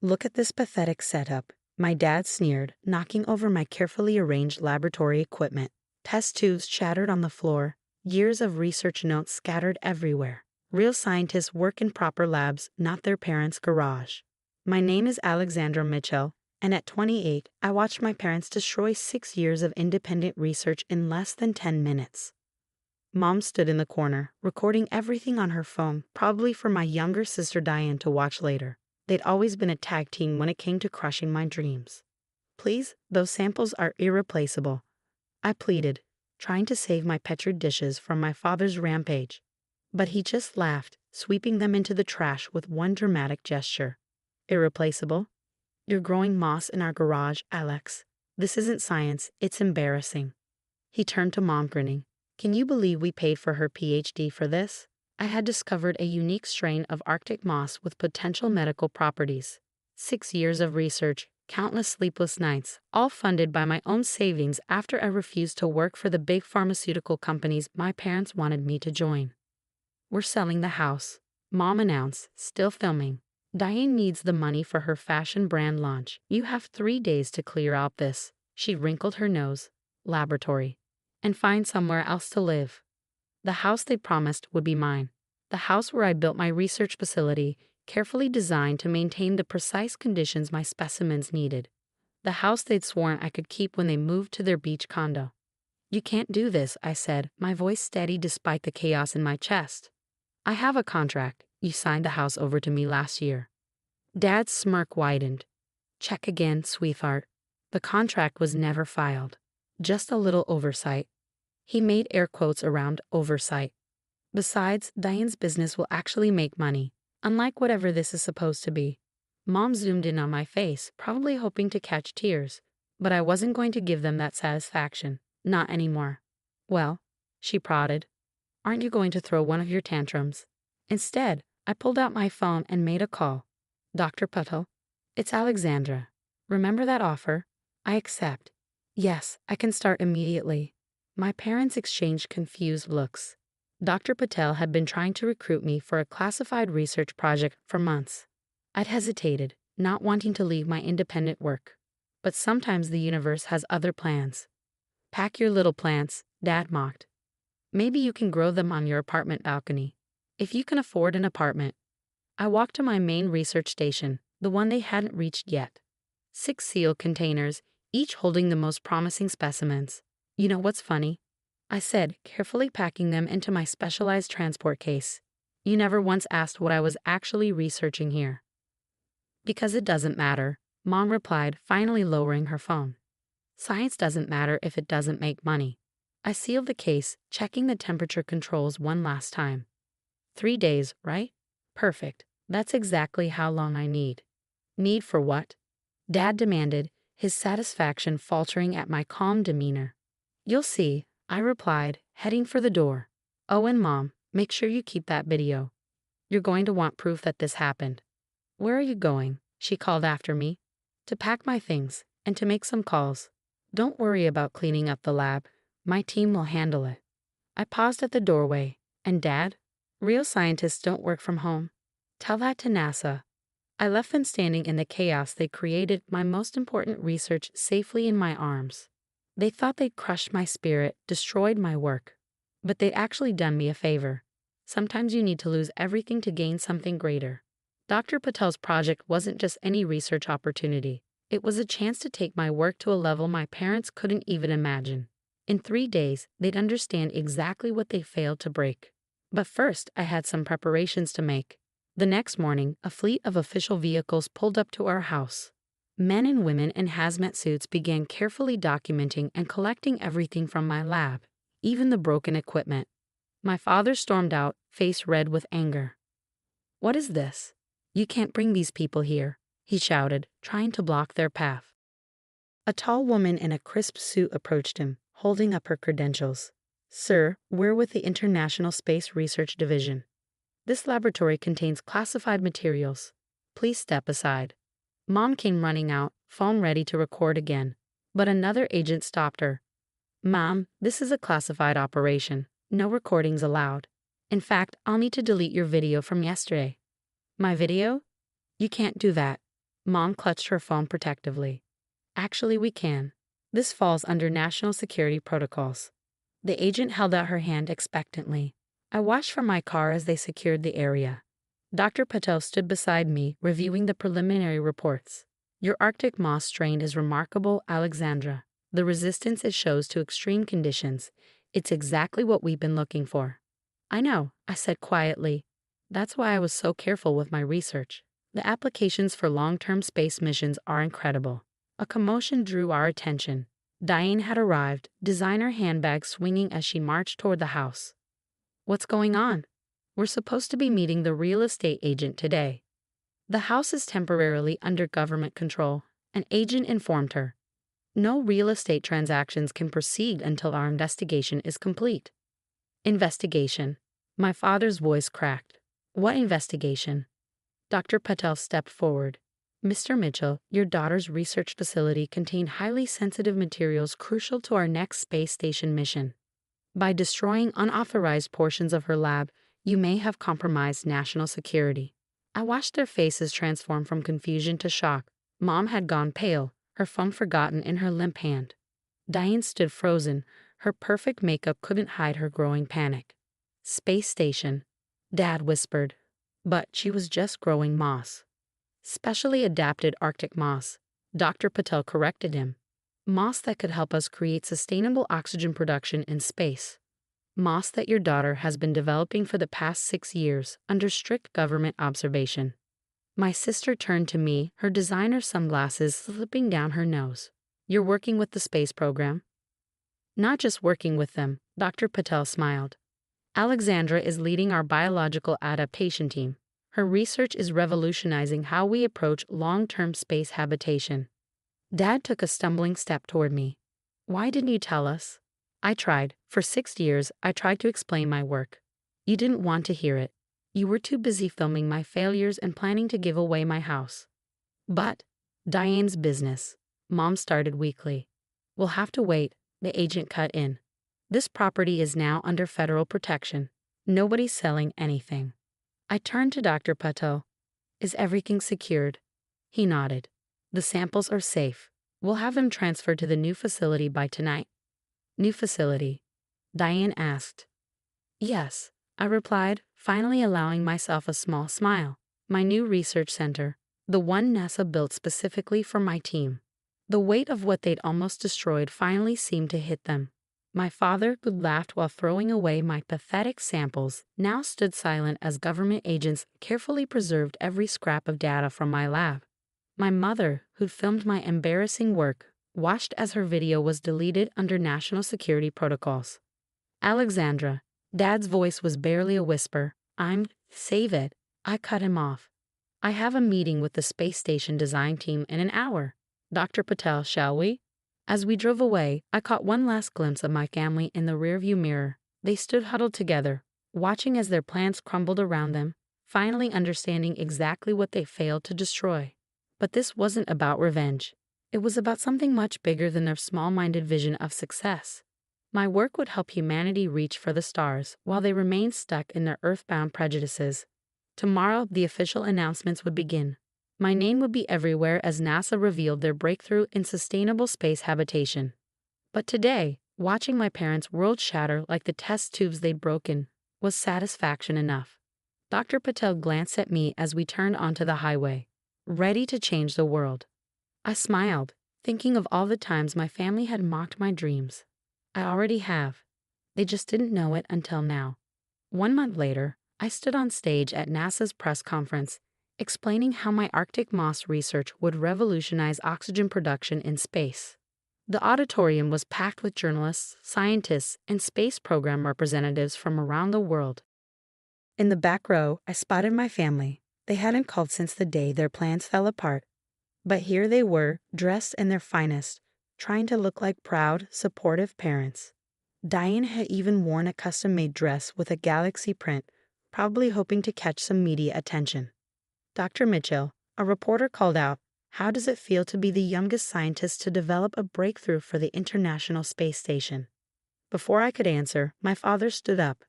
Look at this pathetic setup, my dad sneered, knocking over my carefully arranged laboratory equipment. Test tubes shattered on the floor, years of research notes scattered everywhere. Real scientists work in proper labs, not their parents' garage. My name is Alexandra Mitchell, and at 28, I watched my parents destroy 6 years of independent research in less than 10 minutes. Mom stood in the corner, recording everything on her phone, probably for my younger sister Diane to watch later. They'd always been a tag team when it came to crushing my dreams. Please, those samples are irreplaceable, I pleaded, trying to save my Petri dishes from my father's rampage. But he just laughed, sweeping them into the trash with one dramatic gesture. Irreplaceable? You're growing moss in our garage, Alex. This isn't science, it's embarrassing. He turned to Mom, grinning. Can you believe we paid for her PhD for this? I had discovered a unique strain of Arctic moss with potential medical properties. 6 years of research, countless sleepless nights, all funded by my own savings after I refused to work for the big pharmaceutical companies my parents wanted me to join. We're selling the house, Mom announced, still filming. Diane needs the money for her fashion brand launch. You have 3 days to clear out this. She wrinkled her nose. Laboratory. And find somewhere else to live. The house they promised would be mine. The house where I built my research facility, carefully designed to maintain the precise conditions my specimens needed. The house they'd sworn I could keep when they moved to their beach condo. You can't do this, I said, my voice steady despite the chaos in my chest. I have a contract. You signed the house over to me last year. Dad's smirk widened. Check again, sweetheart. The contract was never filed. Just a little oversight. He made air quotes around oversight. Besides, Diane's business will actually make money, unlike whatever this is supposed to be. Mom zoomed in on my face, probably hoping to catch tears, but I wasn't going to give them that satisfaction. Not anymore. Well, she prodded, aren't you going to throw one of your tantrums? Instead, I pulled out my phone and made a call. Dr. Patel, it's Alexandra. Remember that offer? I accept. Yes, I can start immediately. My parents exchanged confused looks. Dr. Patel had been trying to recruit me for a classified research project for months. I'd hesitated, not wanting to leave my independent work. But sometimes the universe has other plans. Pack your little plants, Dad mocked. Maybe you can grow them on your apartment balcony. If you can afford an apartment. I walked to my main research station, the one they hadn't reached yet. 6 sealed containers, each holding the most promising specimens. You know what's funny? I said, carefully packing them into my specialized transport case. You never once asked what I was actually researching here. Because it doesn't matter, Mom replied, finally lowering her phone. Science doesn't matter if it doesn't make money. I sealed the case, checking the temperature controls one last time. 3 days, right? Perfect. That's exactly how long I need. Need for what? Dad demanded, his satisfaction faltering at my calm demeanor. You'll see, I replied, heading for the door. Oh, and Mom, make sure you keep that video. You're going to want proof that this happened. Where are you going? She called after me. To pack my things, and to make some calls. Don't worry about cleaning up the lab. My team will handle it. I paused at the doorway. And Dad? Real scientists don't work from home. Tell that to NASA. I left them standing in the chaos they created, my most important research safely in my arms. They thought they'd crushed my spirit, destroyed my work. But they'd actually done me a favor. Sometimes you need to lose everything to gain something greater. Dr. Patel's project wasn't just any research opportunity. It was a chance to take my work to a level my parents couldn't even imagine. In 3 days, they'd understand exactly what they failed to break. But first, I had some preparations to make. The next morning, a fleet of official vehicles pulled up to our house. Men and women in hazmat suits began carefully documenting and collecting everything from my lab, even the broken equipment. My father stormed out, face red with anger. What is this? You can't bring these people here, he shouted, trying to block their path. A tall woman in a crisp suit approached him, holding up her credentials. Sir, we're with the International Space Research Division. This laboratory contains classified materials. Please step aside. Mom came running out, phone ready to record again. But another agent stopped her. Mom, this is a classified operation. No recordings allowed. In fact, I'll need to delete your video from yesterday. My video? You can't do that. Mom clutched her phone protectively. Actually, we can. This falls under national security protocols. The agent held out her hand expectantly. I watched from my car as they secured the area. Dr. Patel stood beside me, reviewing the preliminary reports. Your Arctic moss strain is remarkable, Alexandra. The resistance it shows to extreme conditions. It's exactly what we've been looking for. I know, I said quietly. That's why I was so careful with my research. The applications for long-term space missions are incredible. A commotion drew our attention. Diane had arrived, designer handbag swinging as she marched toward the house. What's going on? We're supposed to be meeting the real estate agent today. The house is temporarily under government control, an agent informed her. No real estate transactions can proceed until our investigation is complete. Investigation. My father's voice cracked. What investigation? Dr. Patel stepped forward. Mr. Mitchell, your daughter's research facility contained highly sensitive materials crucial to our next space station mission. By destroying unauthorized portions of her lab, you may have compromised national security. I watched their faces transform from confusion to shock. Mom had gone pale, her phone forgotten in her limp hand. Diane stood frozen. Her perfect makeup couldn't hide her growing panic. Space station, Dad whispered. But she was just growing moss. Specially adapted Arctic moss. Dr. Patel corrected him. Moss that could help us create sustainable oxygen production in space. Moss that your daughter has been developing for the past 6 years under strict government observation. My sister turned to me, her designer sunglasses slipping down her nose. You're working with the space program? Not just working with them, Dr. Patel smiled. Alexandra is leading our biological adaptation team. Her research is revolutionizing how we approach long-term space habitation. Dad took a stumbling step toward me. Why didn't you tell us? I tried. For 6 years, I tried to explain my work. You didn't want to hear it. You were too busy filming my failures and planning to give away my house. But, Diane's business. Mom started weakly. We'll have to wait, the agent cut in. This property is now under federal protection. Nobody's selling anything. I turned to Dr. Patel. Is everything secured? He nodded. The samples are safe. We'll have them transferred to the new facility by tonight. New facility? Diane asked. Yes, I replied, finally allowing myself a small smile. My new research center, the one NASA built specifically for my team. The weight of what they'd almost destroyed finally seemed to hit them. My father, who laughed while throwing away my pathetic samples, now stood silent as government agents carefully preserved every scrap of data from my lab. My mother, who'd filmed my embarrassing work, watched as her video was deleted under national security protocols. Alexandra, Dad's voice was barely a whisper. Save it. I cut him off. I have a meeting with the space station design team in an hour. Dr. Patel, shall we? As we drove away, I caught one last glimpse of my family in the rearview mirror. They stood huddled together, watching as their plans crumbled around them, finally understanding exactly what they failed to destroy. But this wasn't about revenge. It was about something much bigger than their small-minded vision of success. My work would help humanity reach for the stars while they remained stuck in their earthbound prejudices. Tomorrow, the official announcements would begin. My name would be everywhere as NASA revealed their breakthrough in sustainable space habitation. But today, watching my parents' world shatter like the test tubes they'd broken was satisfaction enough. Dr. Patel glanced at me as we turned onto the highway, ready to change the world. I smiled, thinking of all the times my family had mocked my dreams. I already have. They just didn't know it until now. 1 month later, I stood on stage at NASA's press conference, explaining how my Arctic moss research would revolutionize oxygen production in space. The auditorium was packed with journalists, scientists, and space program representatives from around the world. In the back row, I spotted my family. They hadn't called since the day their plans fell apart. But here they were, dressed in their finest, trying to look like proud, supportive parents. Diane had even worn a custom-made dress with a galaxy print, probably hoping to catch some media attention. Dr. Mitchell, a reporter called out, "How does it feel to be the youngest scientist to develop a breakthrough for the International Space Station?" Before I could answer, my father stood up.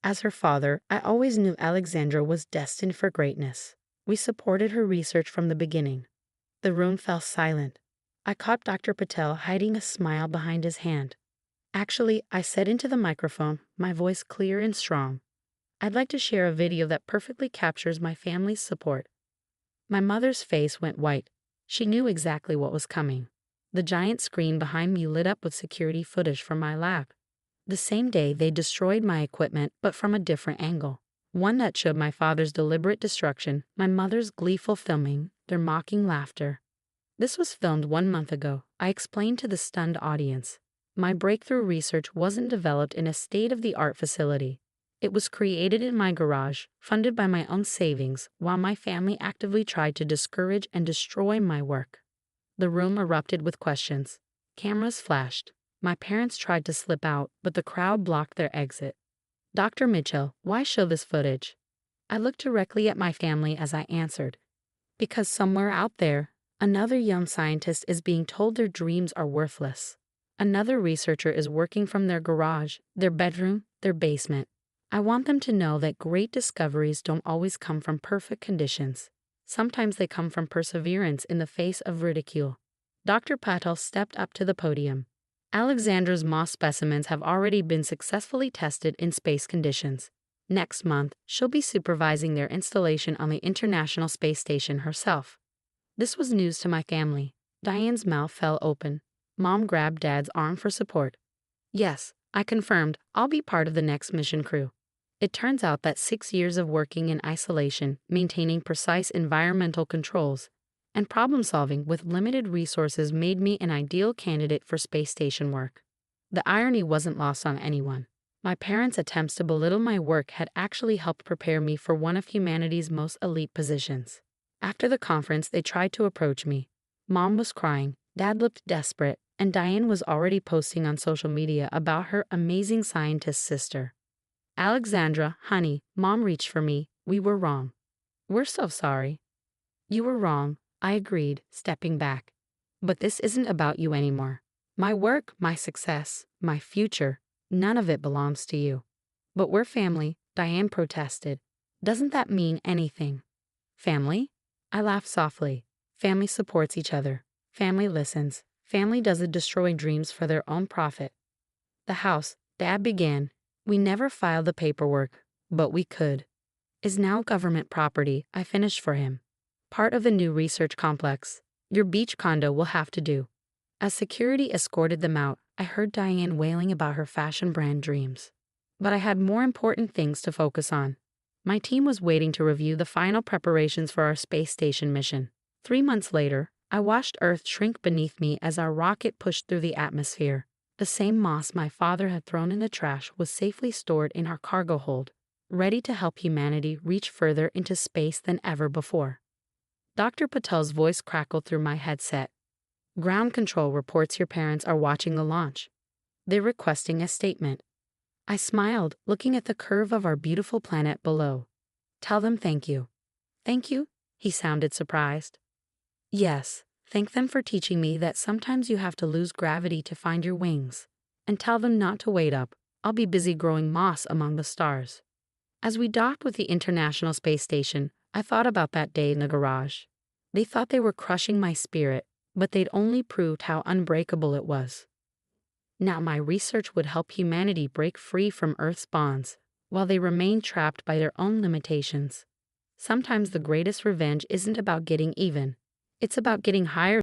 As her father, I always knew Alexandra was destined for greatness. We supported her research from the beginning. The room fell silent. I caught Dr. Patel hiding a smile behind his hand. Actually, I said into the microphone, my voice clear and strong, I'd like to share a video that perfectly captures my family's support. My mother's face went white. She knew exactly what was coming. The giant screen behind me lit up with security footage from my lab. The same day, they destroyed my equipment, but from a different angle. One that showed my father's deliberate destruction, my mother's gleeful filming, their mocking laughter. This was filmed 1 month ago, I explained to the stunned audience. My breakthrough research wasn't developed in a state-of-the-art facility. It was created in my garage, funded by my own savings, while my family actively tried to discourage and destroy my work. The room erupted with questions. Cameras flashed. My parents tried to slip out, but the crowd blocked their exit. Dr. Mitchell, why show this footage? I looked directly at my family as I answered. Because somewhere out there, another young scientist is being told their dreams are worthless. Another researcher is working from their garage, their bedroom, their basement. I want them to know that great discoveries don't always come from perfect conditions. Sometimes they come from perseverance in the face of ridicule. Dr. Patel stepped up to the podium. Alexandra's moss specimens have already been successfully tested in space conditions. Next month, she'll be supervising their installation on the International Space Station herself. This was news to my family. Diane's mouth fell open. Mom grabbed Dad's arm for support. Yes, I confirmed, I'll be part of the next mission crew. It turns out that 6 years of working in isolation, maintaining precise environmental controls, and problem-solving with limited resources made me an ideal candidate for space station work. The irony wasn't lost on anyone. My parents' attempts to belittle my work had actually helped prepare me for one of humanity's most elite positions. After the conference, they tried to approach me. Mom was crying, Dad looked desperate, and Diane was already posting on social media about her amazing scientist sister. Alexandra, honey, Mom reached for me. We were wrong. We're so sorry. You were wrong, I agreed, stepping back. But this isn't about you anymore. My work, my success, my future, none of it belongs to you. But we're family, Diane protested. Doesn't that mean anything? Family? I laughed softly. Family supports each other. Family listens. Family doesn't destroy dreams for their own profit. The house, Dad began. We never filed the paperwork, but we could. Is now government property, I finished for him. Part of the new research complex. Your beach condo will have to do. As security escorted them out, I heard Diane wailing about her fashion brand dreams. But I had more important things to focus on. My team was waiting to review the final preparations for our space station mission. 3 months later, I watched Earth shrink beneath me as our rocket pushed through the atmosphere. The same moss my father had thrown in the trash was safely stored in our cargo hold, ready to help humanity reach further into space than ever before. Dr. Patel's voice crackled through my headset. Ground control reports your parents are watching the launch. They're requesting a statement. I smiled, looking at the curve of our beautiful planet below. Tell them thank you. Thank you? He sounded surprised. Yes, thank them for teaching me that sometimes you have to lose gravity to find your wings. And tell them not to wait up. I'll be busy growing moss among the stars. As we docked with the International Space Station, I thought about that day in the garage. They thought they were crushing my spirit, but they'd only proved how unbreakable it was. Now my research would help humanity break free from Earth's bonds, while they remain trapped by their own limitations. Sometimes the greatest revenge isn't about getting even. It's about getting higher